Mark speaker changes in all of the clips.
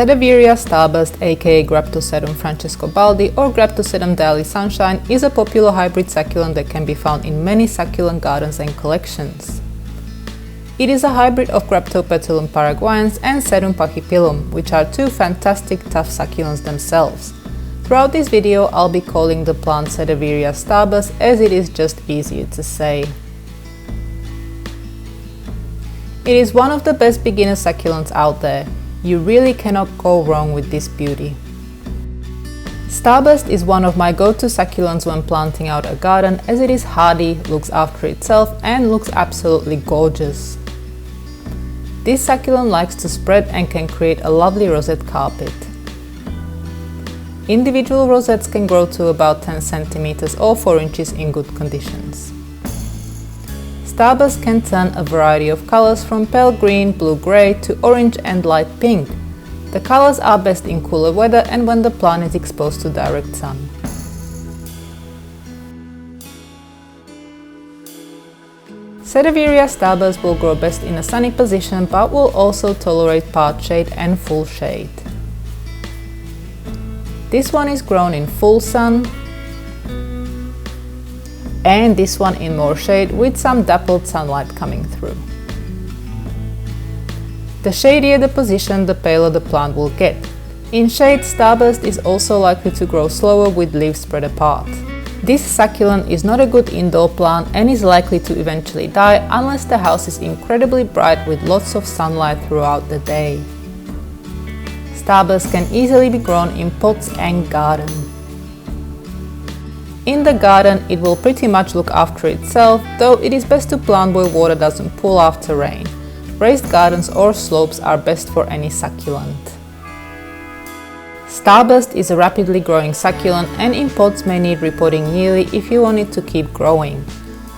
Speaker 1: Sedeveria Starburst aka Graptosedum Francesco Baldi or Graptosedum Darley Sunshine is a popular hybrid succulent that can be found in many succulent gardens and collections. It is a hybrid of Graptopetalum paraguayense and Sedum pachyphyllum, which are two fantastic tough succulents themselves. Throughout this video I'll be calling the plant Sedeveria Starburst as it is just easier to say. It is one of the best beginner succulents out there. You really cannot go wrong with this beauty. Starburst is one of my go-to succulents when planting out a garden as it is hardy, looks after itself and looks absolutely gorgeous. This succulent likes to spread and can create a lovely rosette carpet. Individual rosettes can grow to about 10 cm or 4 inches in good conditions. Starburst can turn a variety of colors from pale green, blue-grey to orange and light pink. The colors are best in cooler weather and when the plant is exposed to direct sun. Sedeveria Starburst will grow best in a sunny position but will also tolerate part shade and full shade. This one is grown in full sun, and this one in more shade with some dappled sunlight coming through. The shadier the position, the paler the plant will get. In shade, Starburst is also likely to grow slower with leaves spread apart. This succulent is not a good indoor plant and is likely to eventually die unless the house is incredibly bright with lots of sunlight throughout the day. Starburst can easily be grown in pots and garden. In the garden, it will pretty much look after itself, though it is best to plant where water doesn't pool after rain. Raised gardens or slopes are best for any succulent. Starburst is a rapidly growing succulent and in pots may need repotting yearly if you want it to keep growing.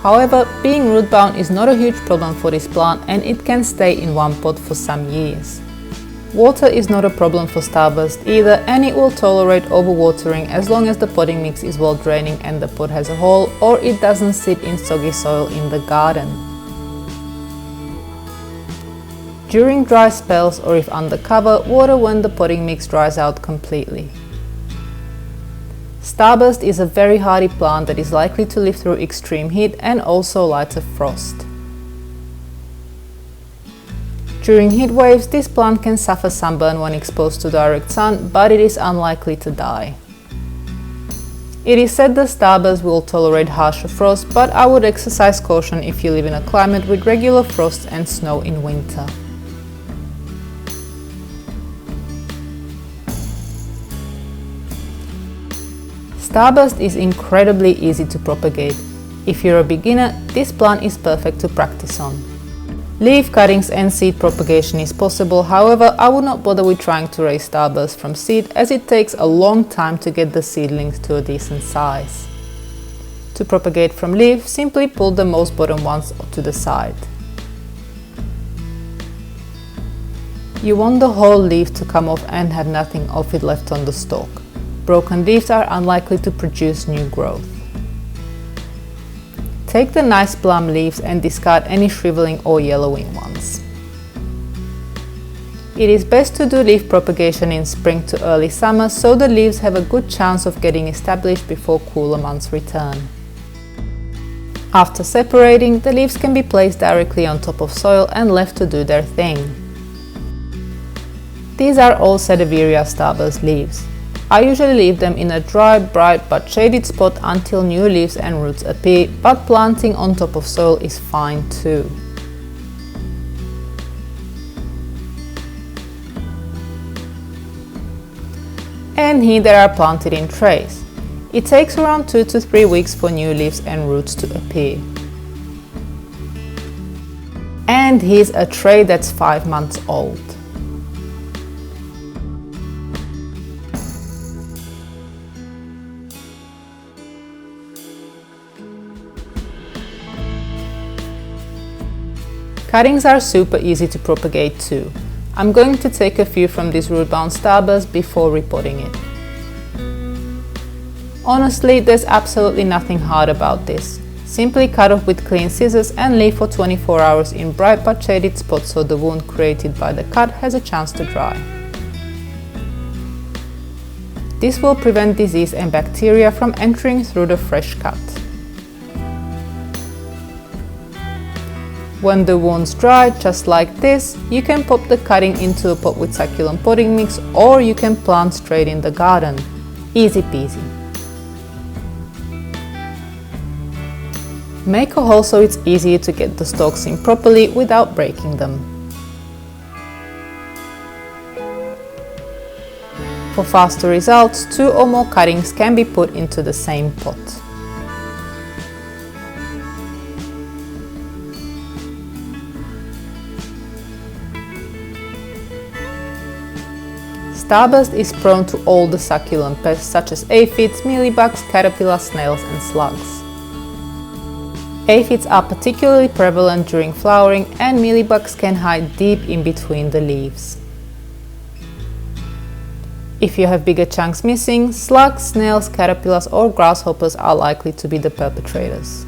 Speaker 1: However, being root bound is not a huge problem for this plant and it can stay in one pot for some years. Water is not a problem for Starburst either and it will tolerate overwatering as long as the potting mix is well draining and the pot has a hole or it doesn't sit in soggy soil in the garden. During dry spells or if under cover, water when the potting mix dries out completely. Starburst is a very hardy plant that is likely to live through extreme heat and also lighter frost. During heat waves, this plant can suffer sunburn when exposed to direct sun, but it is unlikely to die. It is said the Starburst will tolerate harsher frost, but I would exercise caution if you live in a climate with regular frost and snow in winter. Starburst is incredibly easy to propagate. If you're a beginner, this plant is perfect to practice on. Leaf cuttings and seed propagation is possible, however I would not bother with trying to raise Starburst from seed as it takes a long time to get the seedlings to a decent size. To propagate from leaf, simply pull the most bottom ones to the side. You want the whole leaf to come off and have nothing of it left on the stalk. Broken leaves are unlikely to produce new growth. Take the nice plump leaves and discard any shriveling or yellowing ones. It is best to do leaf propagation in spring to early summer so the leaves have a good chance of getting established before cooler months return. After separating, the leaves can be placed directly on top of soil and left to do their thing. These are all Sedeveria Starburst leaves. I usually leave them in a dry, bright but shaded spot until new leaves and roots appear, but planting on top of soil is fine too. And here they are planted in trays. It takes around 2 to 3 weeks for new leaves and roots to appear. And here's a tray that's 5 months old. Cuttings are super easy to propagate too. I'm going to take a few from this root-bound Starburst before repotting it. Honestly, there's absolutely nothing hard about this. Simply cut off with clean scissors and leave for 24 hours in bright but shaded spots so the wound created by the cut has a chance to dry. This will prevent disease and bacteria from entering through the fresh cut. When the wounds dry, just like this, you can pop the cutting into a pot with succulent potting mix, or you can plant straight in the garden. Easy peasy. Make a hole so it's easier to get the stalks in properly without breaking them. For faster results, 2 or more cuttings can be put into the same pot. Starburst is prone to all the succulent pests such as aphids, mealybugs, caterpillars, snails and slugs. Aphids are particularly prevalent during flowering, and mealybugs can hide deep in between the leaves. If you have bigger chunks missing, slugs, snails, caterpillars or grasshoppers are likely to be the perpetrators.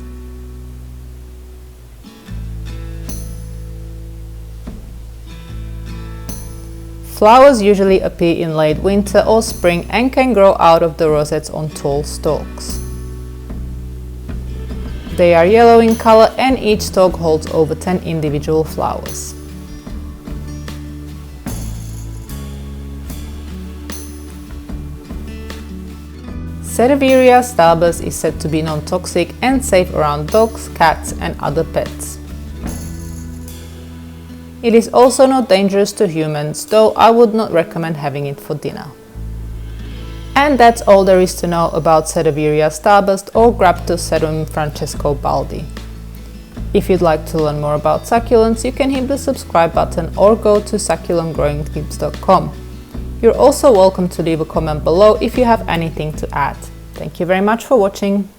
Speaker 1: Flowers usually appear in late winter or spring and can grow out of the rosettes on tall stalks. They are yellow in color and each stalk holds over 10 individual flowers. Sedeveria Starburst is said to be non-toxic and safe around dogs, cats and other pets. It is also not dangerous to humans, though I would not recommend having it for dinner. And that's all there is to know about Sedeveria Starburst or Graptosedum Francesco Baldi. If you'd like to learn more about succulents, you can hit the subscribe button or go to succulentgrowingtips.com. You're also welcome to leave a comment below if you have anything to add. Thank you very much for watching.